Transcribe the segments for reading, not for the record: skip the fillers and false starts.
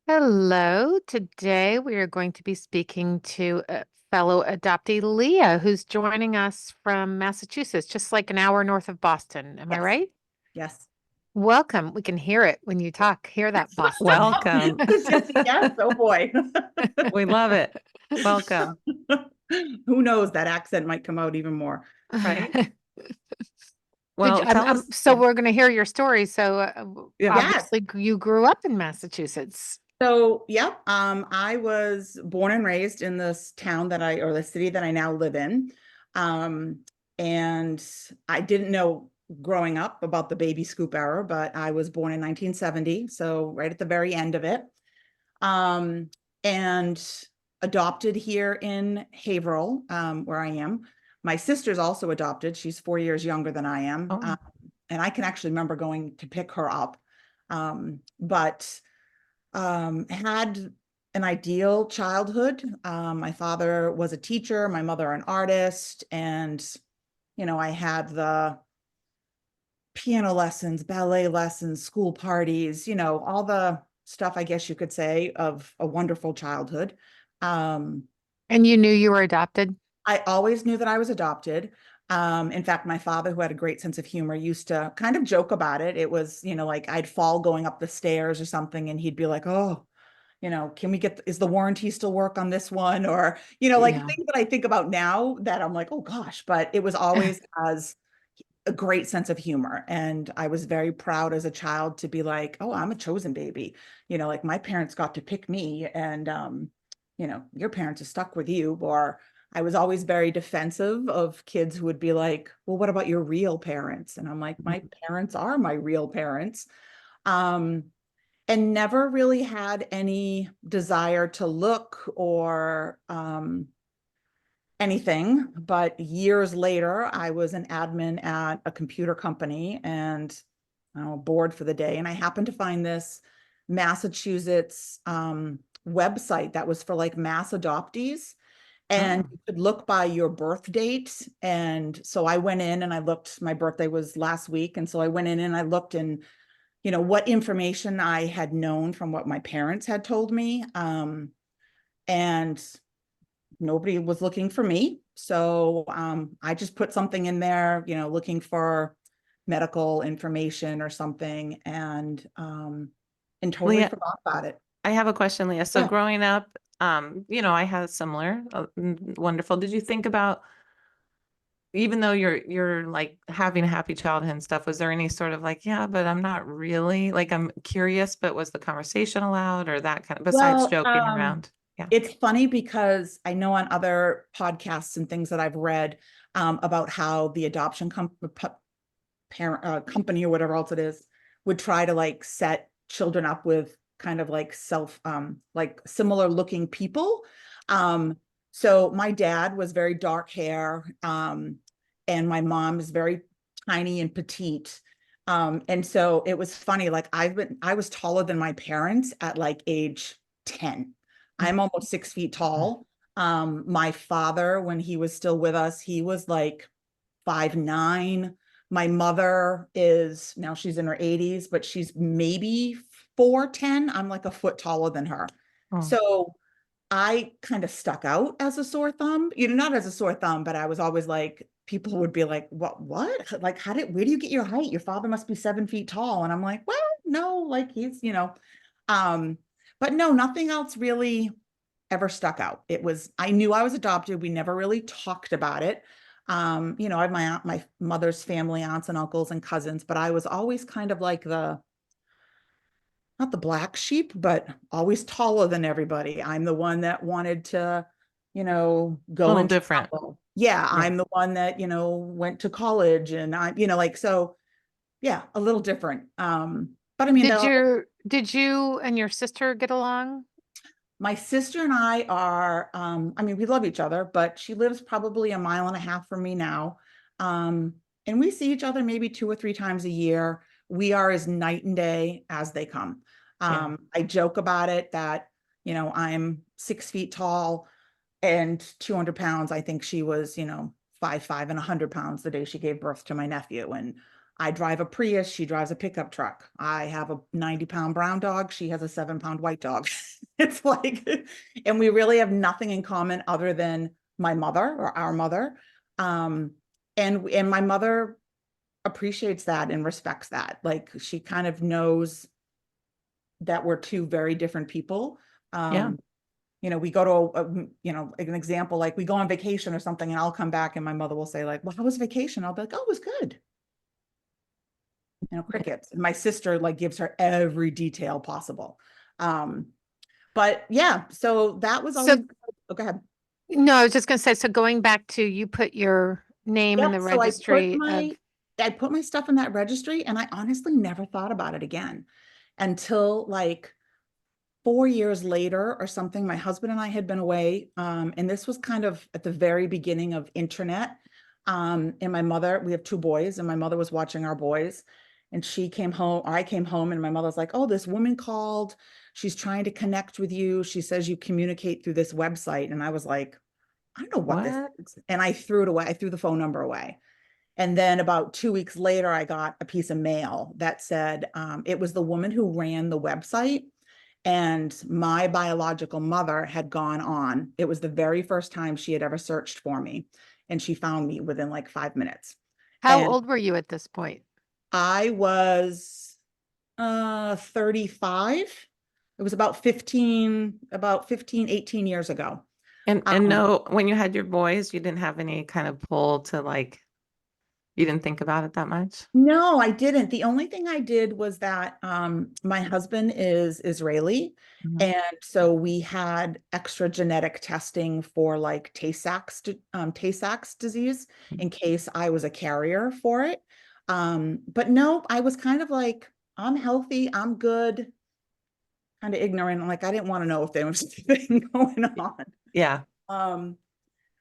Hello. Today we are going to be speaking to a fellow adoptee, Leah, who's joining us from Massachusetts, just like an hour north of Boston. Am I Yes, right? yes. Welcome. We can hear it when you talk. Hear that, Boston. Welcome. Just yes, oh boy. We love it. Welcome. Who knows, that accent might come out even more. Right. Well, I'm, tell us. so Yeah. we're going to hear your story. So Yeah. Yes. obviously you grew up in Massachusetts. So, yep, I was born and raised in this town or the city that I now live in. Um, and I didn't know growing up about the baby scoop era, but I was born in 1970, so right at the very end of it. Um, and adopted here in Haverhill, where I am. My sister's also adopted. She's 4 years younger than I am. Oh, And I can actually remember going to pick her up. But had an ideal childhood. My father was a teacher, my mother an artist, and I had the piano lessons, ballet lessons, school parties, all the stuff I guess you could say of a wonderful childhood. Um, And you knew you were adopted? I always knew that I was adopted. In fact, my father, who had a great sense of humor, used to kind of joke about it. It was, like I'd fall going up the stairs or something, and he'd be like, "Oh, can we is the warranty still work on this one?" Or, like Yeah. things that I think about now that I'm like, oh gosh, but it was always as a great sense of humor. And I was very proud as a child to be like, oh, I'm a chosen baby. Like my parents got to pick me and, your parents are stuck with you. Or I was always very defensive of kids who would be like, well, what about your real parents? And I'm like, my parents are my real parents. Um, and never really had any desire to look or anything. But years later, I was an admin at a computer company and bored for the day. And I happened to find this Massachusetts website that was for like mass adoptees. And oh. you could look by your birth date. And so I went in and I looked, my birthday was last week. And so I went in and I looked and what information I had known from what my parents had told me. And nobody was looking for me. So I just put something in there, looking for medical information or something and totally Leah, forgot about it. I have a question, Leah. So Yeah. growing up, I had a similar, wonderful. Did you think about, even though you're like having a happy childhood and stuff, was there any sort of like, yeah, but I'm not really like I'm curious, but was the conversation allowed or that kind of besides Well, joking around? Yeah. it's funny because I know on other podcasts and things that I've read about how the adoption company or whatever else it is would try to like set children up with kind of like like similar looking people. So my dad was very dark hair, and my mom is very tiny and petite. And so it was funny, like I was taller than my parents at like age 10. I'm almost 6 feet tall. My father, when he was still with us, he was like 5'9". My mother is now she's in her 80s, but she's maybe 4'10". I'm like a foot taller than her. Oh. So I kind of stuck out as a sore thumb, not as a sore thumb, but I was always like, people would be like, what? Like, where do you get your height? Your father must be 7 feet tall. And I'm like, well, no, like um, but no, nothing else really ever stuck out. I knew I was adopted. We never really talked about it. I have my mother's family, aunts and uncles and cousins, but I was always kind of like not the black sheep, but always taller than everybody. I'm the one that wanted to, A go little and different. travel. Yeah, Yeah. I'm the one that, went to college and like, so yeah, a little different. But I mean, Did you and your sister get along? my sister and I are, I mean, we love each other, but she lives probably a mile and a half from me now. Um, and we see each other maybe 2 or 3 times a year. We are as night and day as they come. Yeah. I joke about it that, I'm 6 feet tall and 200 pounds. I think she was, 5'5" and 100 pounds the day she gave birth to my nephew. And I drive a Prius, she drives a pickup truck. I have a 90-pound brown dog, she has a 7-pound white dog. It's like, and we really have nothing in common other than my mother or our mother. And my mother appreciates that and respects that. Like, she kind of knows that we're two very different people. Yeah. You know, we go to you know, an example, like we go on vacation or something, and I'll come back and my mother will say like, well, how was vacation? I'll be like, oh, it was good. You know, crickets. And my sister like gives her every detail possible. But yeah, so that was always, So, oh, go ahead. no, I was just going to say, so going back to you put your name in Yep. the So registry of, I put my stuff in that registry, and I honestly never thought about it again until like 4 years later or something. My husband and I had been away, and this was kind of at the very beginning of internet. And my mother, we have two boys, and my mother was watching our boys, and she came home, or I came home, and my mother's like, oh, this woman called. She's trying to connect with you. She says you communicate through this website. And I was like, I don't know what this What? is. And I threw it away. I threw the phone number away. And then about 2 weeks later, I got a piece of mail that said it was the woman who ran the website. And my biological mother had gone on. It was the very first time she had ever searched for me. And she found me within like 5 minutes. how And old were you at this point? I was 35. It was about 15, 18 years ago. And no, when you had your boys, you didn't have any kind of pull to like, you didn't think about it that much? No, I didn't. The only thing I did was that my husband is Israeli. Mhm. And so we had extra genetic testing for like Tay-Sachs disease in case I was a carrier for it. But no, I was kind of like, I'm healthy, I'm good, kind of ignorant. Like, I didn't want to know if there was anything going on. Yeah. Um,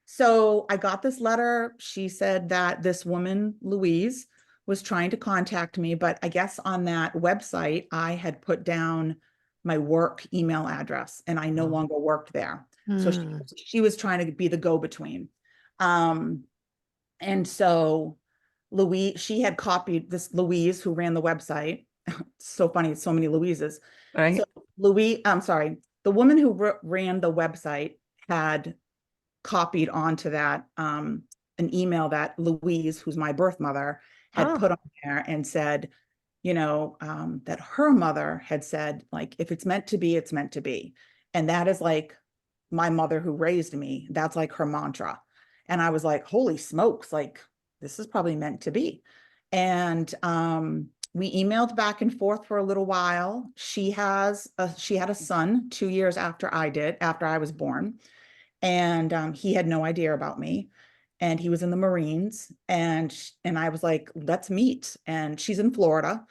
so I got this letter. She said that this woman, Louise, was trying to contact me, but I guess on that website, I had put down my work email address, and I no Oh. longer worked there. So Hmm. she was trying to be the go-between. And so she had copied this Louise who ran the website. So funny, so many Louises. Right. So I'm sorry, the woman who ran the website had copied onto that an email that Louise, who's my birth mother, had Oh, put on there and said, you know, that her mother had said, like, if it's meant to be, it's meant to be. And that is like my mother who raised me. That's like her mantra. And I was like, holy smokes, like, this is probably meant to be. And we emailed back and forth for a little while. She had a son 2 years after I was born. And he had no idea about me, and he was in the Marines, and I was like, let's meet. And she's in Florida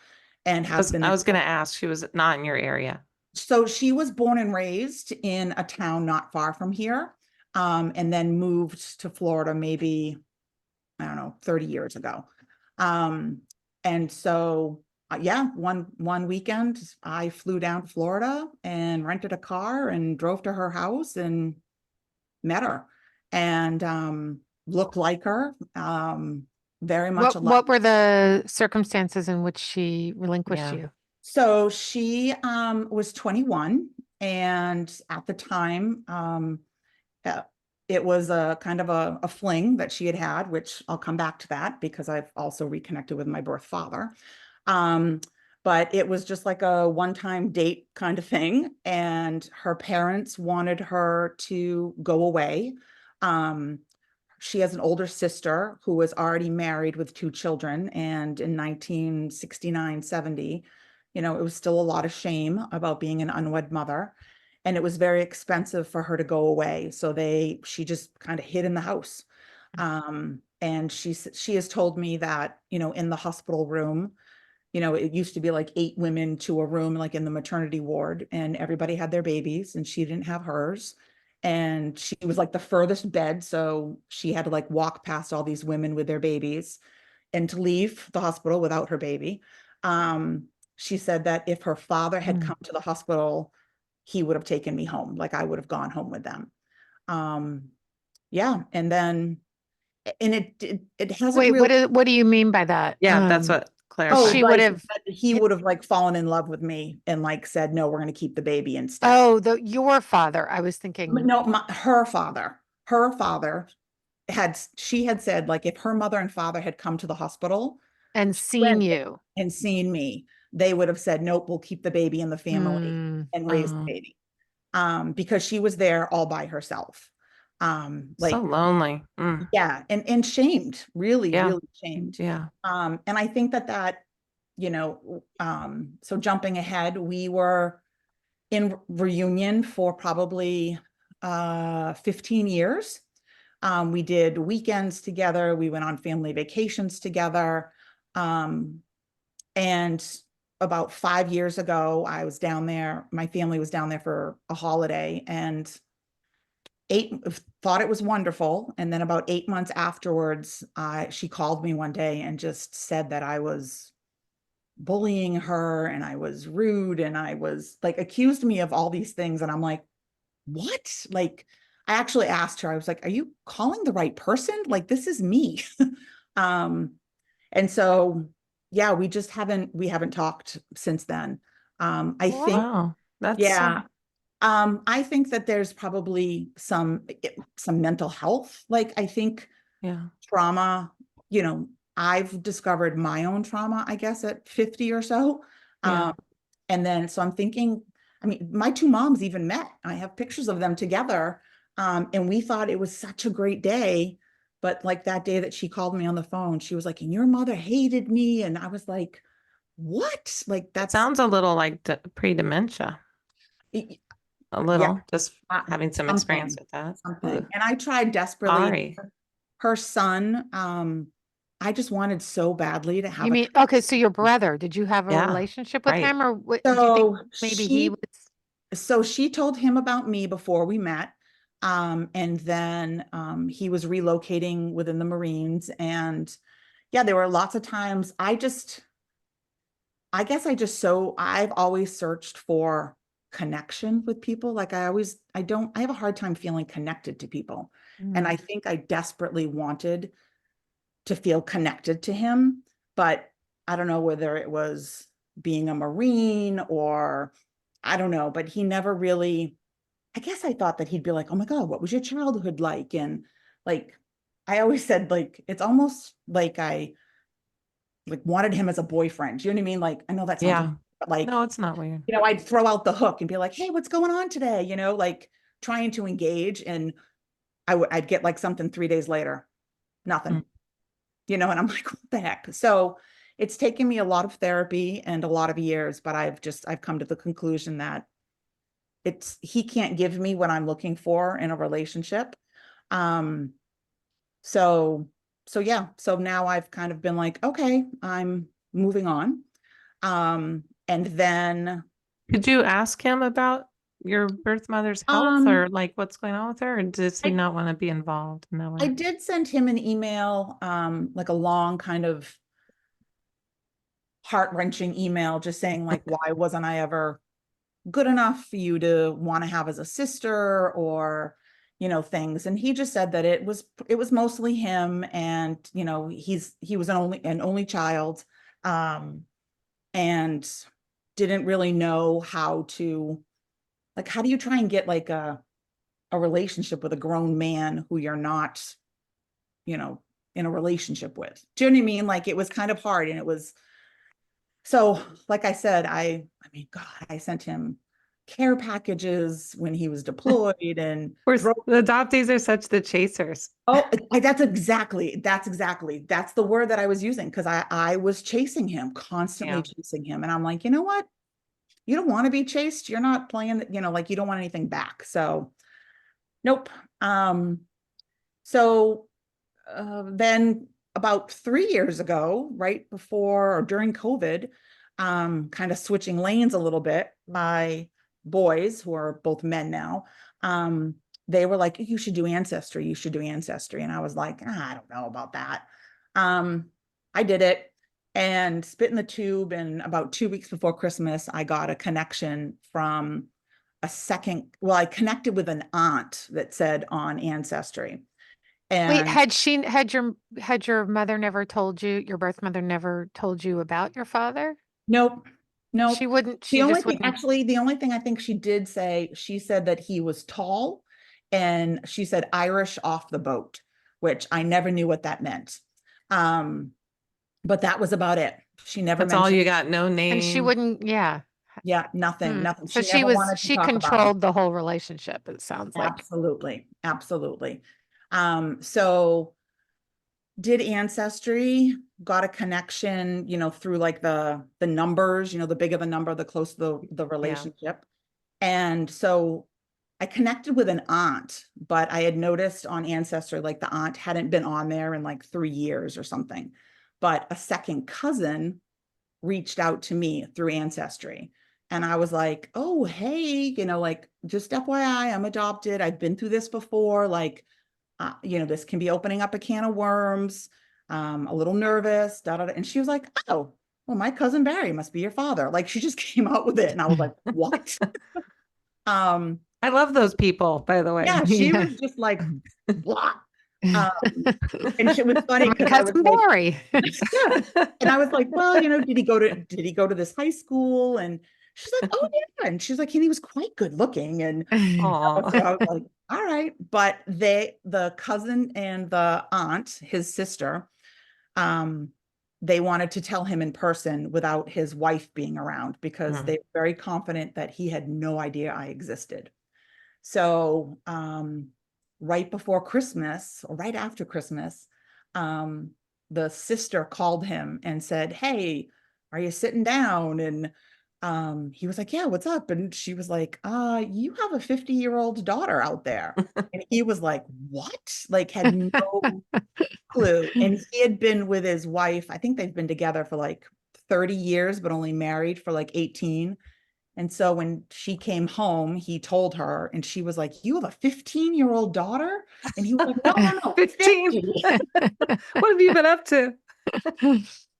and I has was, I been. was going to ask, she was not in your area. So she was born and raised in a town not far from here, and then moved to Florida maybe, I don't know, 30 years ago. And so yeah, one weekend I flew down to Florida and rented a car and drove to her house and met her, and looked like her, very much alike. What were the circumstances in which she relinquished Yeah. you? So she was 21, and at the time, uh, it was a kind of a fling that she had had, which I'll come back to that because I've also reconnected with my birth father. Um, but it was just like a one-time date kind of thing. And her parents wanted her to go away. Um, she has an older sister who was already married with two children. And in 1969, 70, you know, it was still a lot of shame about being an unwed mother. And it was very expensive for her to go away. So she just kind of hid in the house. And she has told me that, you know, in the hospital room, you know, it used to be like 8 women to a room, like in the maternity ward, and everybody had their babies, and she didn't have hers. And she was like the furthest bed. So she had to like walk past all these women with their babies and to leave the hospital without her baby. Um, she said that if her father had Hmm. come to the hospital, he would have taken me home. Like, I would have gone home with them. Um, yeah. And then, and it hasn't Wait, really. what do you mean by that? Yeah, that's what clarify. she would right. have. But he would have like fallen in love with me and like said, no, we're going to keep the baby instead. Oh, your father. I was thinking. No, her father she had said like if her mother and father had come to the hospital And she seen went you. and seen me, they would have said, nope, we'll keep the baby in the family Mm, and raise the baby. Because she was there all by herself. So Like, lonely. yeah, and shamed, really, Yeah. really shamed. Yeah. And I think that, so jumping ahead, we were in reunion for probably 15 years. We did weekends together. We went on family vacations together. And about 5 years ago, I was down there. My family was down there for a holiday and thought it was wonderful. And then about 8 months afterwards, she called me one day and just said that I was bullying her and I was rude and I was like accused me of all these things. And I'm like, what? Like, I actually asked her, I was like, are you calling the right person? Like, this is me. um, and so, yeah, we haven't talked since then. I think, Wow. That's yeah, I think that there's probably some mental health. Like, I think yeah. trauma, I've discovered my own trauma, I guess, at 50 or so. Yeah. And then, so I'm thinking, I mean, my two moms even met. I have pictures of them together. And we thought it was such a great day. But like that day that she called me on the phone, she was like, and your mother hated me. And I was like, what? Like, It that's, sounds a little like pre-dementia. A yeah, little, just having some experience something, with that. something. Ugh. And I tried desperately. Sorry. Her son, I just wanted so badly to you have a mean, okay, so your brother, did you have a Yeah. relationship with Right. him or what, do you think so maybe he she was? so she told him about me before we met. And then he was relocating within the Marines. And yeah, there were lots of times I've always searched for connection with people. Like I have a hard time feeling connected to people. And Mm, I think I desperately wanted to feel connected to him, but I don't know whether it was being a Marine or I don't know, but he never really, I guess I thought that he'd be like, oh my God, what was your childhood like? And like, I always said, like, it's almost like I like wanted him as a boyfriend. You know what I mean? Like, I know that sounds, Yeah. but like, No, it's not weird. I'd throw out the hook and be like, hey, what's going on today? Like trying to engage. And I'd get like something 3 days later, Mm. nothing. And I'm like, what the heck? So it's taken me a lot of therapy and a lot of years, but I've come to the conclusion that he can't give me what I'm looking for in a relationship. Um, so, yeah, so now I've kind of been like, okay, I'm moving on. And then, Did you ask him about your birth mother's health um, or like what's going on with her? Or does he I, not want to be involved in that I way? did send him an email, like a long kind of heart-wrenching email, just saying like, why wasn't I ever good enough for you to want to have as a sister or things. And he just said that it was mostly him, and he was an only child, and didn't really know how to, like, how do you try and get like a relationship with a grown man who you're not you know in a relationship with. Do you know what I mean? Like, it was kind of hard. And it was, so, like I said, I mean, God, I sent him care packages when he was deployed and Of the adoptees are such the chasers. that's the word that I was using, because I was chasing him, constantly Yeah. chasing him. And I'm like, you know what? You don't want to be chased. You're not playing, like, you don't want anything back. So, nope. Um, so then about 3 years ago, right before or during COVID, kind of switching lanes a little bit, my boys, who are both men now, they were like, you should do ancestry. You should do ancestry. And I was like, I don't know about that. I did it and spit in the tube. And about 2 weeks before Christmas, I got a connection from I connected with an aunt that said on Ancestry. Wait, And had your mother never told you, your birth mother never told you about your father? nope, nope. She just wouldn't. The only thing I think she did say, she said that he was tall, and she said Irish off the boat, which I never knew what that meant. But that was about it. She never That's all mentioned, you got, no And she name. wouldn't, yeah. yeah, nothing, Hmm. nothing. So She never wanted to she talk about it. controlled the whole relationship, it sounds like. Absolutely, absolutely. So did ancestry, got a connection, through like the numbers, the bigger the number, the closer the Yeah. relationship. And so I connected with an aunt, but I had noticed on Ancestry, like the aunt hadn't been on there in like 3 years or something. But a second cousin reached out to me through Ancestry. And I was like, oh, hey, like just FYI, I'm adopted. I've been through this before. Like, this can be opening up a can of worms. A little nervous, da, da, da. And she was like, oh, well, my cousin Barry must be your father. Like she just came out with it. And I was like, what? Um, I love those people, by the way. yeah, she Yeah. was just like, blah. Um, and it was funny My because I was cousin like, Barry. yeah. And I was like, well, did he go to this high school? And she's like, oh yeah. And she's like, and he was quite good looking. And Aw. so I was like, all right. But the cousin and the aunt, his sister, um, they wanted to tell him in person without his wife being around because they were very confident that he had no idea I existed. So right before Christmas or right after Christmas, the sister called him and said, hey, are you sitting down? And he was like, yeah, what's up? And she was like, you have a 50-year-old daughter out there. And he was like, what? Like had no clue. And he had been with his wife. I think they've been together for like 30 years, but only married for like 18. And so when she came home, he told her, and she was like, you have a 15-year-old daughter? And he was like, no, no, no, 15. 50. What have you been up to?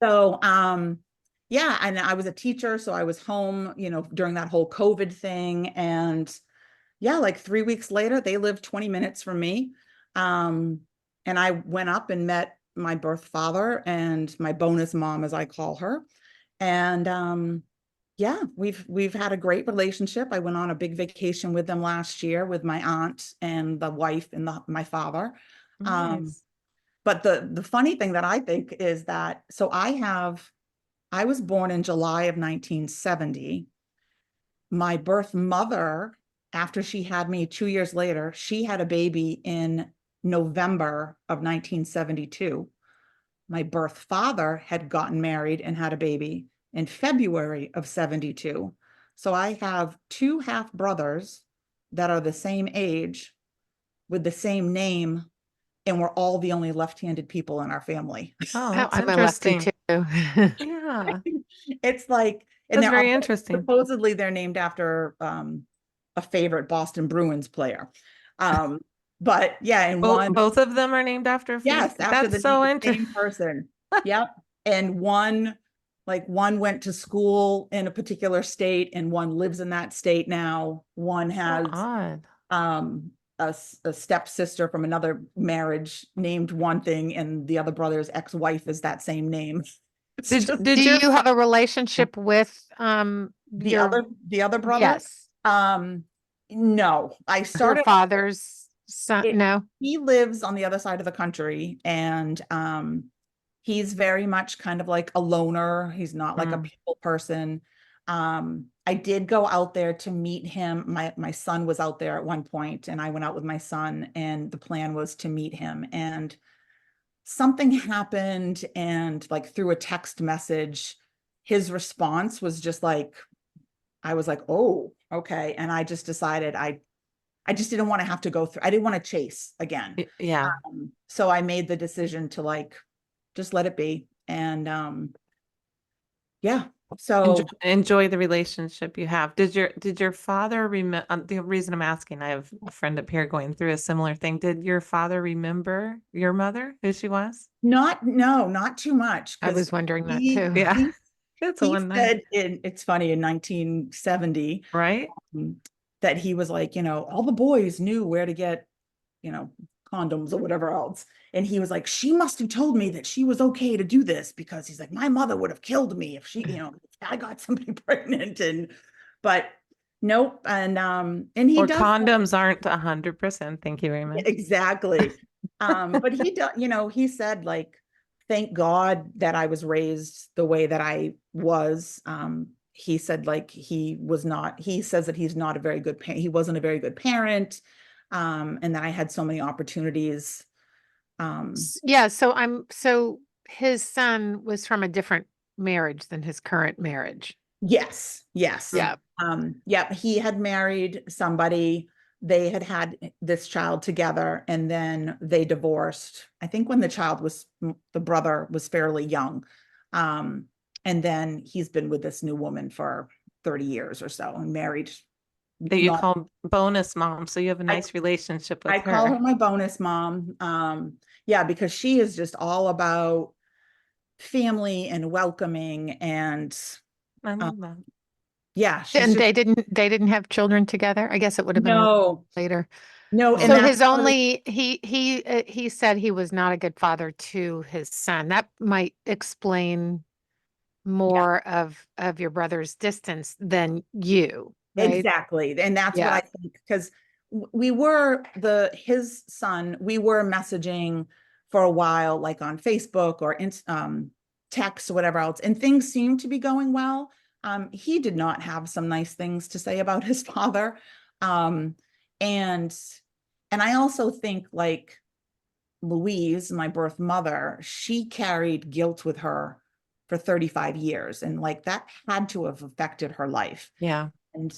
So, yeah, and I was a teacher, so I was home, during that whole COVID thing. And yeah, like 3 weeks later, they lived 20 minutes from me. And I went up and met my birth father and my bonus mom, as I call her. And yeah, we've had a great relationship. I went on a big vacation with them last year with my aunt and the wife and my father. Nice. But the funny thing that I think is that, so I was born in July of 1970. My birth mother, after she had me 2 years later, she had a baby in November of 1972. My birth father had gotten married and had a baby in February of 72. So I have two half brothers that are the same age with the same name, and we're all the only left-handed people in our family. Oh, Oh, that's I'm a lefty interesting. too. Yeah, It's like, and that's they're very all, interesting. supposedly they're named after a favorite Boston Bruins player. But yeah, and one, Both of them are named after yes, after That's so the interesting. same person. Yep. And one went to school in a particular state and one lives in that state now. One So has odd. a stepsister from another marriage named one thing, and the other brother's ex-wife is that same name. It's Did just did Do your you have fa a relationship with your the other brother. yes, No, I your started father's son? it, No. he lives on the other side of the country, and he's very much kind of like a loner. He's not like a people person. I did go out there to meet him. My son was out there at one point, and I went out with my son, and the plan was to meet him. And something happened, and like through a text message, his response was just like, I was like, oh, okay. And I just decided I just didn't want to have to go through, I didn't want to chase again. Yeah. So I made the decision to like just let it be. And yeah. Enjoy, So enjoy the relationship you have. Did your father remember? The reason I'm asking, I have a friend up here going through a similar thing. Did your father remember your mother, who she was? not too much, I because was wondering that he too. Yeah, he it's a he one night, said it's funny, in 1970, right? that he was like, all the boys knew where to get, condoms or whatever else. And he was like, she must have told me that she was okay to do this, because he's like, my mother would have killed me if she, if I got somebody pregnant. But nope. And he Or does condoms aren't 100%. Thank you very much. exactly. But he does, he said, like, thank God that I was raised the way that I was. He said, like, he says that he's not a very good parent. He wasn't a very good parent. And that I had so many opportunities. Yeah, so his son was from a different marriage than his current marriage. Yes, yes. Yeah. Yeah, he had married somebody. They had this child together, and then they divorced. I think when the brother was fairly young. And then he's been with this new woman for 30 years or so and married. That you Not, call bonus mom. So you have a nice relationship with I call her. her my bonus mom. Yeah, because she is just all about family and welcoming, and I uh, love that. yeah, she's And just they didn't have children together. I guess it would have been a little no, later. no, and So Oh, that's his part of, only he said he was not a good father to his son. That might explain yeah. more of your brother's distance than you, right? Exactly. And that's what I Yeah. think, because we were his son, we were messaging for a while, like on Facebook or text or whatever else, and things seemed to be going well. He did not have some nice things to say about his father. Um, and and I also think, like, Louise, my birth mother, she carried guilt with her for 35 years. And like that had to have affected her life. yeah. And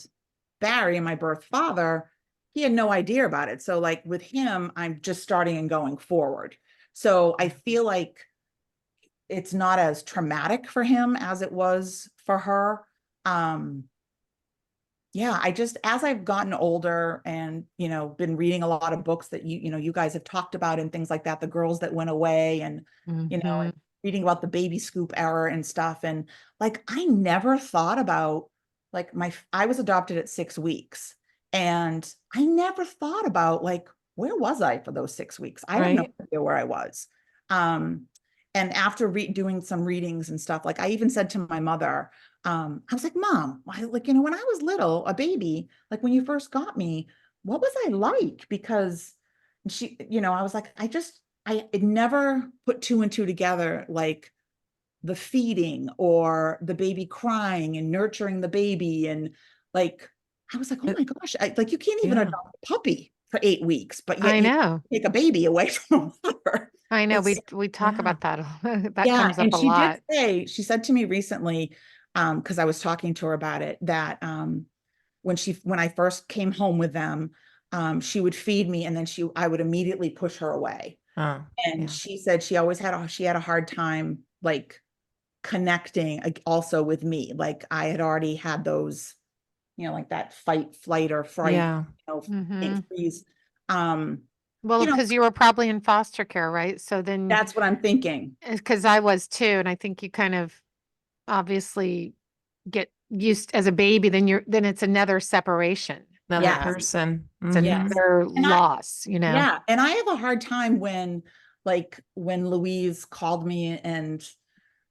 Barry, my birth father, he had no idea about it. So like with him, I'm just starting and going forward. So I feel like it's not as traumatic for him as it was for her. Um, yeah, I just, as I've gotten older and, been reading a lot of books that you guys have talked about and things like that, the girls that went away, and, Mhm. and reading about the baby scoop era and stuff. And like, I never thought about, like, I was adopted at 6 weeks, and I never thought about, like, where was I for those 6 weeks? I have no Right. idea where I was. Um, and after doing some readings and stuff, like I even said to my mother, I was like, Mom, like, when I was little, a baby, like when you first got me, what was I like? Because she, I was like, I it never put two and two together, like the feeding or the baby crying and nurturing the baby. And like, I was like, oh my gosh, like you can't even Yeah. adopt a puppy for 8 weeks, but yet I you know. take a baby away from her. I know. It's We talk Yeah. about that. That yeah, comes up and a lot. she said to me recently, because I was talking to her about it, that when I first came home with them, she would feed me, and then I would immediately push her away. Oh, And yeah. she said she had a hard time, like, connecting, like, also with me. Like I had already had those, like that fight, flight, or fright, Yeah. faint Hmm. freeze. Um, Well, you know, because you were probably in foster care, right? So then, that's what I'm thinking. because I was too, and I think you kind of obviously get used as a baby, then it's another separation. Another Yes, person. It's Hmm. yes. another And loss, yeah, and I have a hard time when, like, when Louise called me and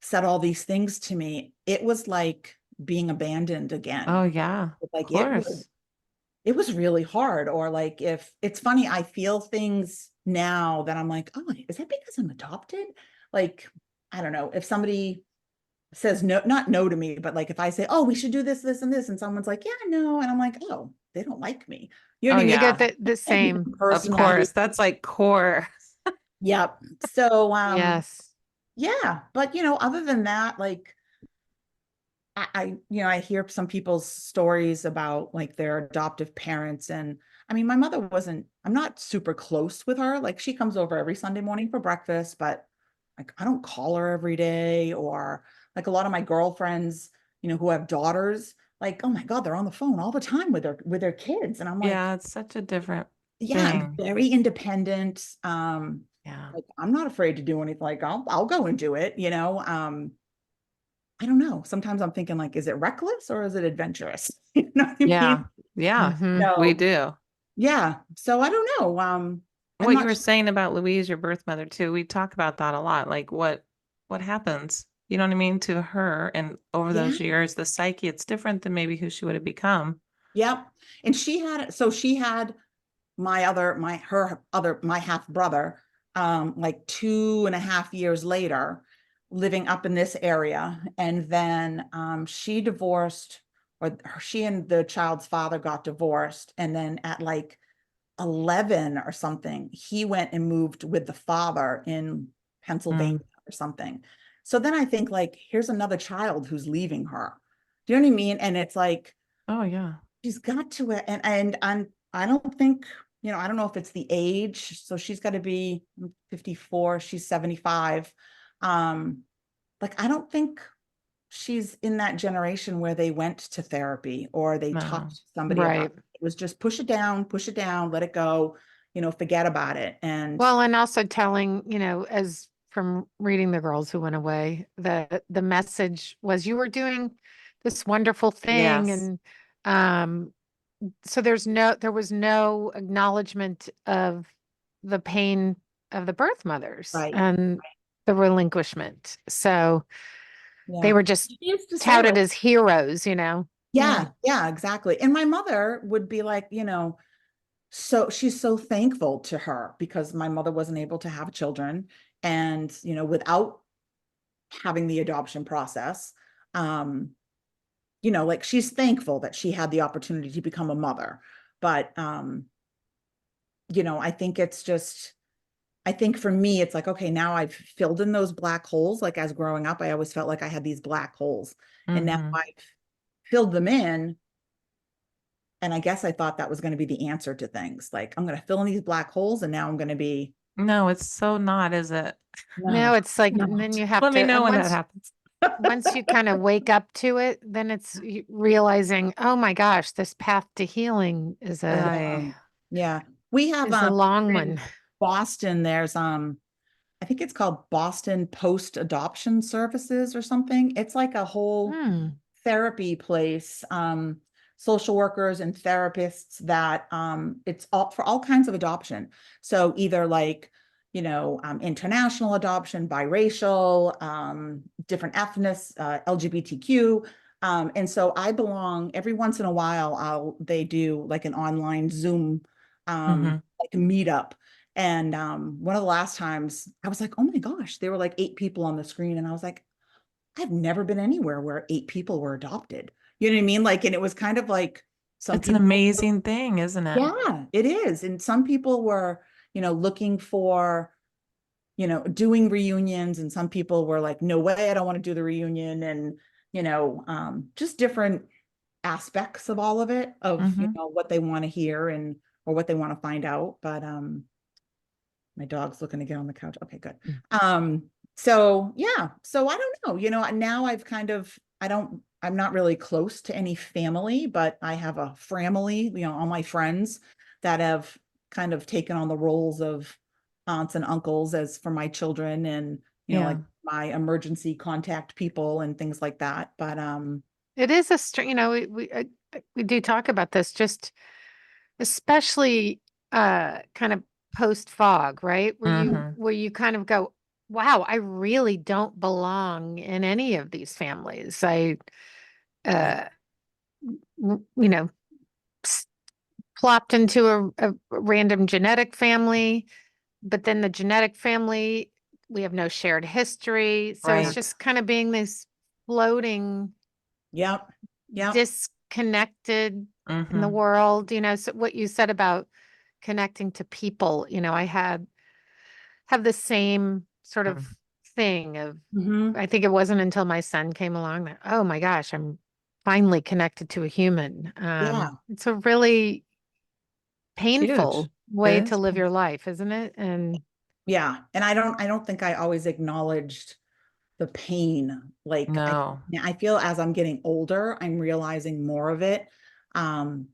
said all these things to me, it was like being abandoned Oh, again. yeah. Of Like course. it was really hard. Or like, if it's funny, I feel things now that I'm like, oh, is that because I'm adopted? Like, I don't know, if somebody says no, not no to me, but like if I say, oh, we should do this, this, and this, and someone's like, yeah, no, and I'm like, oh, they don't like me. You know Oh, what I mean? I get yeah. the And same. Of personally, course. That's like core. yep. So, Yes. yeah, but other than that, like I hear some people's stories about like their adoptive parents. And I mean, my mother I'm not super close with her. Like she comes over every Sunday morning for breakfast, but like I don't call her every day. Or like a lot of my girlfriends, who have daughters, like, oh my God, they're on the phone all the time with their kids. And I'm like, Yeah. It's such a different yeah, I'm thing. very independent. Yeah. Like I'm not afraid to do anything. Like I'll go and do it. I don't know. Sometimes I'm thinking, like, is it reckless or is it adventurous? You know what I Yeah. mean? Yeah. Hmm. We So do. yeah. So I don't know. I'm what you not were sure. saying about Louise, your birth mother too, we talk about that a lot. Like what happens? You know what I mean, to her and over Yeah. those years, the psyche, it's different than maybe who she would have become. Yep. And she had my half brother, like 2.5 years later, living up in this area. And then she divorced, or she and the child's father got divorced. And then at like 11 or something, he went and moved with the father in Pennsylvania or something. So then I think, like, here's another child who's leaving her. Do you know what I mean? And it's like, Oh yeah. she's got to it. And I don't think, I don't know if it's the age. So she's got to be 54, she's 75. Like, I don't think she's in that generation where they went to therapy or they No. talked to somebody about Right. it. It was just push it down, let it go, forget about it. And Well, and also telling, as from reading The Girls Who Went Away, the message was you were doing this wonderful thing. Yes. And so there was no acknowledgement of the pain of the birth mothers right. and the relinquishment. So they Yeah. were just She used to say, touted like, as heroes. yeah, yeah, exactly. And my mother would be like, so she's so thankful to her because my mother wasn't able to have children. And, without having the adoption process, like, she's thankful that she had the opportunity to become a mother. But, I think it's just, I think for me, it's like, okay, now I've filled in those black holes. Like, as growing up, I always felt like I had these black holes, and now Mm-hmm. I've filled them in. And I guess I thought that was going to be the answer to things. Like, I'm going to fill in these black holes, and now I'm going to be, No, it's so not, is it? No, no, it's like, and then not. you have Let me to, know and when that once happens. you kind of wake up to it, then it's realizing, oh my gosh, this path to healing I Yeah. We have is a long in one. Boston, there's I think it's called Boston Post Adoption Services or something. It's like a whole Hmm. therapy place, social workers and therapists that it's all for all kinds of adoption. So either like, international adoption, biracial, different ethnic, LGBTQ. And so I belong every once in a while, they do like an online Zoom Mm-hmm. like meetup. And one of the last times I was like, oh my gosh, there were like 8 people on the screen. And I was like, I've never been anywhere where 8 people were adopted. You know what I mean? Like, and it was kind of like some It's an people, amazing thing, isn't it? yeah, it is. And some people were, looking for, doing reunions, and some people were like, no way, I don't want to do the reunion. And, just different aspects of all of it, of, Mm-hmm. what they want to hear and or what they want to find out. But my dog's looking to get on the couch. Okay, good. Mm. So yeah, so I don't know, now I've I'm not really close to any family, but I have a family, all my friends that have kind of taken on the roles of aunts and uncles as for my children, and, Yeah. like my emergency contact people and things like that. But It is a str we do talk about this, just especially kind of post fog, right? Mm-hmm. Where you kind of go, wow, I really don't belong in any of these families. I yeah, uh w- you know s- plopped into a random genetic family, but then the genetic family, we have no shared history. So it's Right. just kind of being this floating, yep, yep, disconnected in the Mm-hmm. world. So what you said about connecting to people, I have the same sort of thing of, hmm, I think it wasn't until my son came along that, oh my gosh, I'm finally connected to a human. yeah, It's a really It's huge. painful It way to is. live your life, isn't it? And yeah. And I don't think I always acknowledged the pain. Like, No. I feel as I'm getting older, I'm realizing more of it. Um,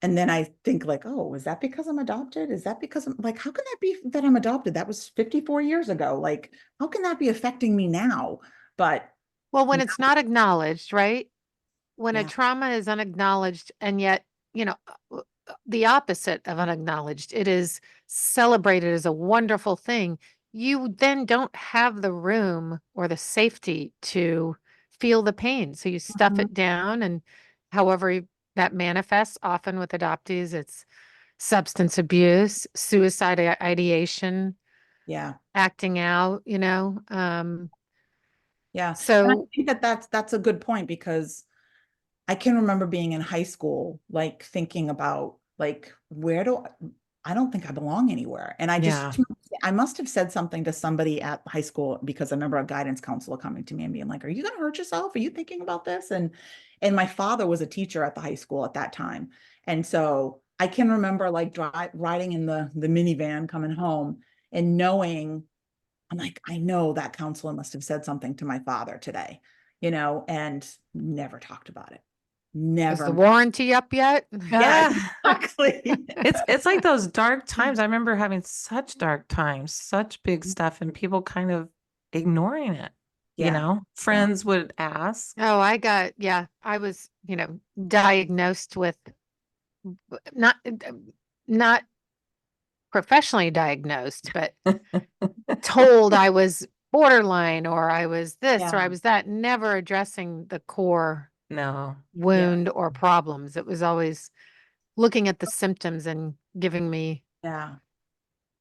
and then I think, like, oh, is that because I'm adopted? Is that because I'm like, how can that be that I'm adopted? That was 54 years ago. Like, how can that be affecting me now? But well, when now, it's not acknowledged, right? When a yeah, trauma is unacknowledged and yet, you know, the opposite of unacknowledged. It is celebrated as a wonderful thing. You then don't have the room or the safety to feel the pain. So you stuff Mhm. it down, and however that manifests, often with adoptees, it's substance abuse, suicide ideation, Yeah. acting out, Yeah. And I so think that that's a good point, because I can remember being in high school, like thinking about like, I don't think I belong anywhere. And Yeah. I must have said something to somebody at high school, because I remember a guidance counselor coming to me and being like, "Are you going to hurt yourself? Are you thinking about this?" And my father was a teacher at the high school at that time. And so I can remember like riding in the minivan coming home and knowing, I'm like, I know that counselor must have said something to my father today, and never talked about it. is the Never. warranty up yet? Yeah, Ah, exactly. it's like those dark times. I remember having such dark times, such big stuff, and people kind of ignoring it. Yeah. Yeah. Friends would ask. Oh, I was, diagnosed with not not professionally diagnosed, but told I was borderline, or I was this or I Yeah. was that, never addressing the core No. Yeah. wound or problems. It was always looking at the symptoms and giving me Yeah.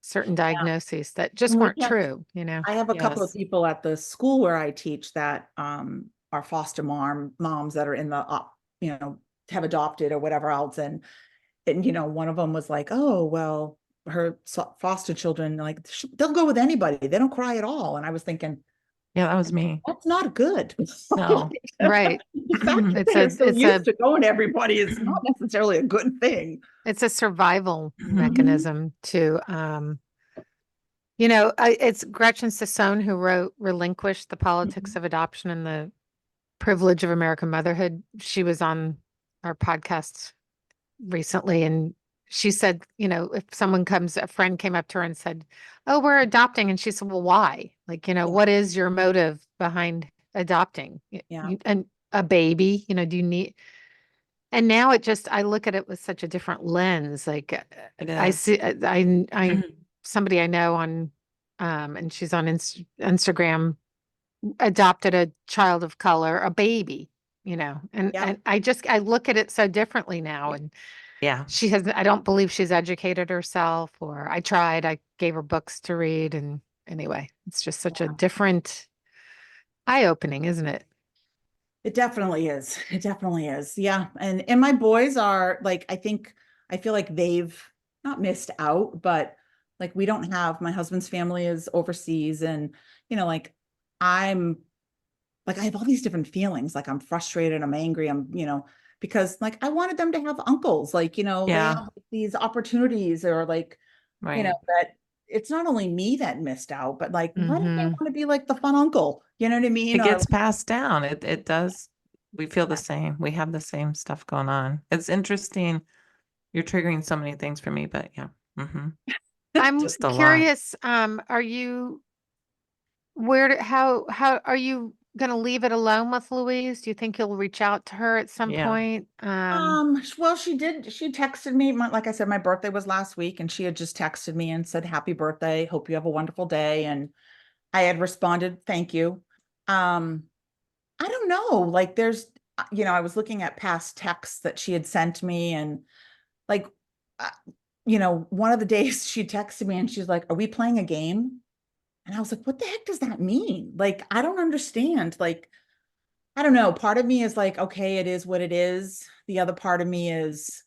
certain diagnoses that just And we weren't have true. I have a couple of Yes. people at the school where I teach that are foster moms that are in the have adopted or whatever else. And one of them was like, "Oh, well, her foster children, like, they'll go with anybody. They don't cry at all." And I was thinking, Yeah, that was me. that's not good. No. Right. The fact that It's they're a so it's a used to going to everybody is not necessarily a good thing. it's a survival Mhm. mechanism to it's Gretchen Sassone who wrote Relinquish, the Politics of Adoption and the Privilege of American Motherhood. She was on our podcast recently, and she said, if a friend came up to her and said, "Oh, we're adopting," and she said, "Well, why? Like, Yeah. what is your motive behind adopting? Yeah. And a baby, do you need?" And now I look at it with such a different lens. Like, It I is. see, somebody I know on, and she's on Instagram, adopted a child of color, a baby, and Yeah. I look at it so differently now. And Yeah. I don't believe she's educated herself, or I gave her books to read. And anyway, it's just such a different eye-opening, isn't it? It definitely is. It definitely is. Yeah. And my boys are like, I feel like they've not missed out, but like we don't have, my husband's family is overseas, and like I'm like, I have all these different feelings. Like I'm frustrated, I'm angry, because like I wanted them to have uncles, like, they Yeah. have these opportunities, or like, Right. that it's not only me that missed out, but like, why don't they Hmm. want to be like the fun uncle? You know what I mean? It Or gets passed down. It does. We feel the yeah. same. We have the same stuff going on. It's interesting. You're triggering so many things for me, but yeah. Hmm. I'm Just a lot. curious, are you how are you gonna leave it alone with Louise? Do you think you'll reach out to her at some Yeah. point? Well, she texted me, like I said, my birthday was last week, and she had just texted me and said, "Happy birthday. Hope you have a wonderful day." And I had responded, "Thank you." Um, I don't know, like I was looking at past texts that she had sent me, and like, uh, one of the days she texted me and she's like, "Are we playing a game?" And I was like, "What the heck does that mean?" Like, I don't understand. Like, I don't know. Part of me is like, okay, it is what it is. The other part of me is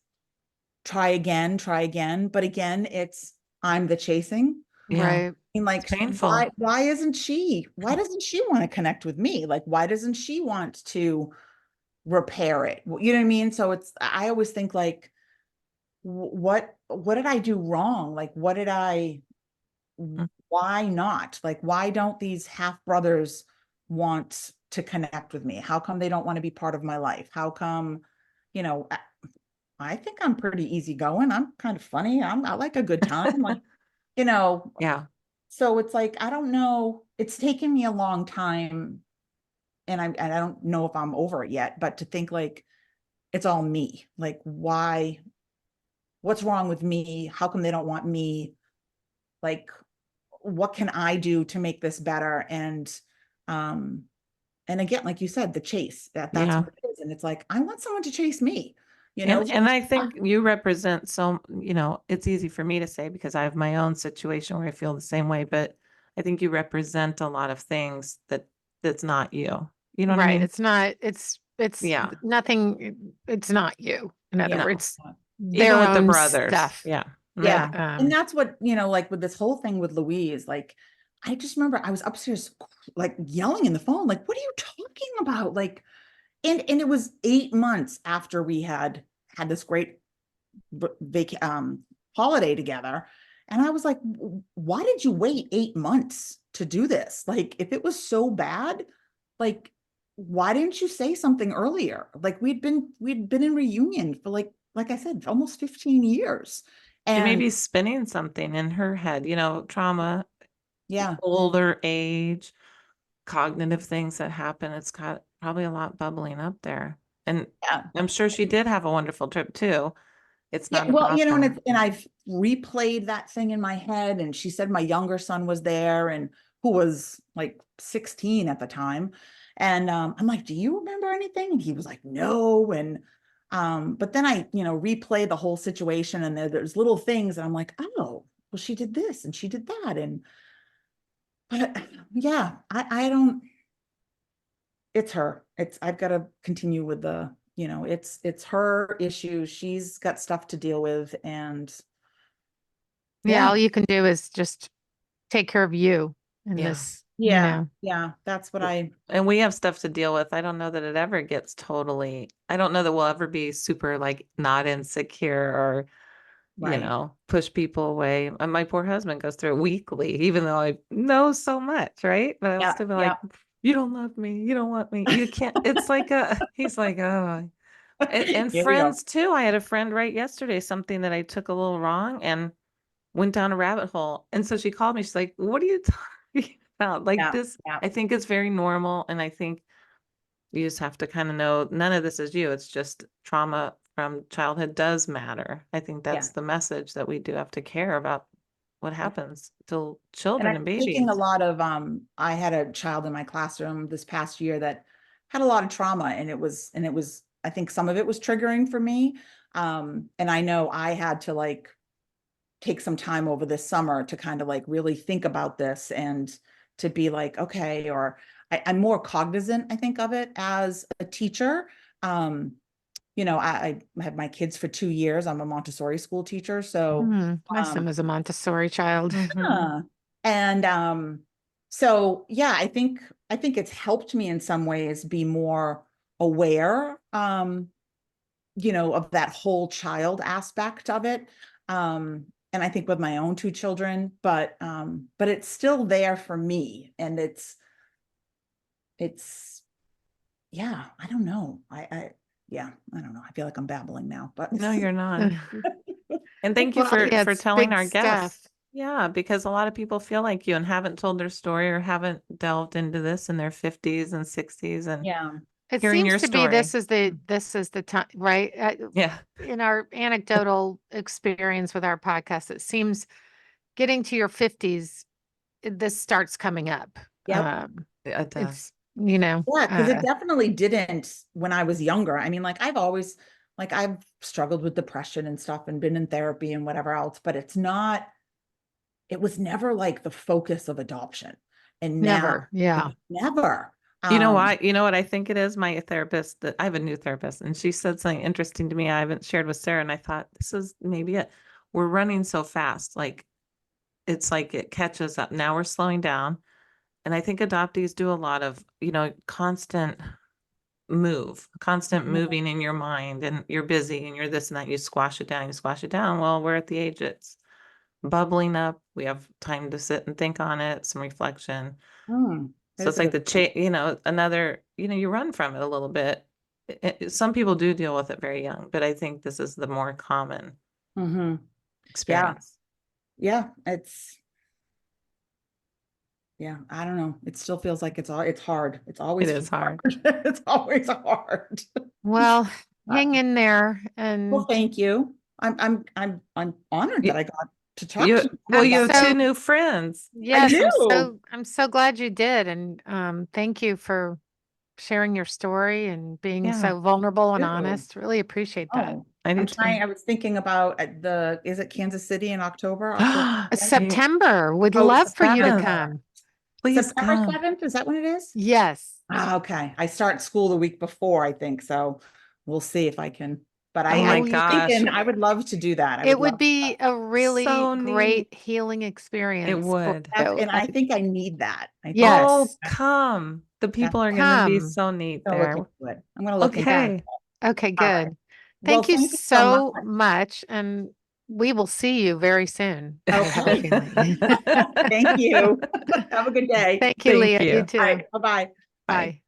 try again, try again. But again, I'm the chasing. Yeah. Right. I mean, It's like, painful. why doesn't she want to connect with me? Like, why doesn't she want to repair it? You know what I mean? So I always think like, what did I do wrong? Like, Mm. why not? Like, why don't these half brothers want to connect with me? How come they don't want to be part of my life? How come, you know, I, I think I'm pretty easygoing. I'm kind of funny. I like a good time. Like, you know, Yeah. so it's like, I don't know. It's taken me a long time, and I don't know if I'm over it yet, but to think like it's all me. Like, why what's wrong with me? How come they don't want me? Like, what can I do to make this better? Um, and again, like you said, the chase, that's Yeah. what it is. And it's like, I want someone to chase me, you know? And I think you represent so, you know, it's easy for me to say because I have my own situation where I feel the same way, but I think you represent a lot of things that's not you. You know what I Right. mean? It's not, it's Yeah. nothing, it's not you. In other Yeah. words, Even their with the own brothers. stuff. Yeah. Yeah. Mhm. And that's what, like with this whole thing with Louise, like, I just remember I was upstairs, like yelling in the phone, like, what are you talking about? Like, and it was 8 months after we had this great holiday together. And I was like, why did you wait 8 months to do this? Like, if it was so bad, like, why didn't you say something earlier? Like, we'd been in reunion for like I said, almost 15 years. She may And be spinning something in her head, you know, trauma, yeah, older age, cognitive things that happen. It's got probably a lot bubbling up there. And yeah. I'm sure she did have a wonderful trip too. It's Yeah, not well, about and that. I've replayed that thing in my head, and she said my younger son was there, and who was like 16 at the time. And I'm like, do you remember anything? And he was like, no. And but then I, replay the whole situation, and there's little things, and I'm like, oh, well, she did this and she did that. And but yeah, I don't, it's her. I've got to continue with it's her issue. She's got stuff to deal with, and Yeah. yeah. All you can do is just take care of you in Yeah. this, Yeah, yeah, that's what And we have stuff to deal with. I don't know that it ever gets totally, I don't know that we'll ever be super like not insecure or, right. push people away. And my poor husband goes through it weekly, even though I know so much, right? But I'll Yeah, still be yeah. like, you don't love me. You don't want me. You can't. It's like he's like, oh. And Here we go. friends too. I had a friend right yesterday, something that I took a little wrong and went down a rabbit hole. And so she called me. She's like, what are you talking about? Like Yeah, this, yeah, I think it's very normal. And I think you just have to kind of know none of this is you. It's just trauma from childhood does matter. I think yeah, that's the message that we do have to care about what yeah. happens to And children I'm and taking a babies. lot of I had a child in my classroom this past year that had a lot of trauma, and it was I think some of it was triggering for me. And I know I had to like take some time over this summer to kind of like really think about this, and to be like, okay, or I'm more cognizant, I think, of it as a teacher. I had my kids for 2 years. I'm a Montessori school teacher. So, my son was a Montessori child. Mhm. yeah. And so yeah, I think it's helped me in some ways be more aware, of that whole child aspect of it. And I think with my own two children, but it's still there for me. And it's yeah, I don't know. Yeah, I don't know. I feel like I'm babbling now, but No, you're not. And thank you Well, yeah, for it's telling big our stuff. guests. Yeah, because a lot of people feel like you and haven't told their story or haven't delved into this in their 50s and 60s and yeah, It hearing seems your to be story. this is the time, right? Yeah. In our anecdotal experience with our podcast, it seems getting to your 50s, this starts coming up. yep. It does. It's, you know, Yeah, because it definitely didn't when I was younger. I mean, like I've struggled with depression and stuff and been in therapy and whatever else, but it was never like the focus of adoption. And now never. Yeah. it's never. You know Um, why? You know what I think it is? My therapist that I have a new therapist and she said something interesting to me I haven't shared with Sarah. And I thought this is maybe it. We're running so fast. Like it's like it catches up. Now we're slowing down. And I think adoptees do a lot of, constant mhm. moving in your mind and you're busy and you're this and that. You squash it down, you squash it down. Well, we're at the age it's bubbling up. We have time to sit and think on it, some reflection. That So is it's a like good the point. another, you run from it a little bit. Some people do deal with it very young, but I think this is the more common Hmm. Yeah, experience. yeah. I don't know. It still feels like it's hard. It's It always is hard. hard. It's always hard. Well, Uh, hang in there Well, and thank you. I'm honored You- that I got to talk to You, you. well, I'm you have so- two new friends. Yes, do. I'm so glad you did. And thank you for sharing your story and being Yeah. so vulnerable and Ew. honest. Really appreciate that. Oh, I do I'm too. trying, I was thinking about is it Kansas City in October? October 7th? September, would Oh, love for you to September. come. Please September come. 7th, is that when it is? Yes. Ah, okay. I start school the week before, I think, so we'll see if I can, but Oh my Oh, was gosh. thinking I would love to do that. I It would would be a really So great neat. healing experience for would. you. and I think I need that. I think Yes. Oh, come. The people are going to be Come. so neat I'm gonna look there. into it. I'm gonna look into Yeah. it. Okay. Okay, All right. good. Well, Thank you thank you so so much. And we will see you very soon. I have a Okay. feeling. Thank you. Have a good day. Thank you, Thank Leah. You you. too. All right. Bye-bye. Bye. Bye.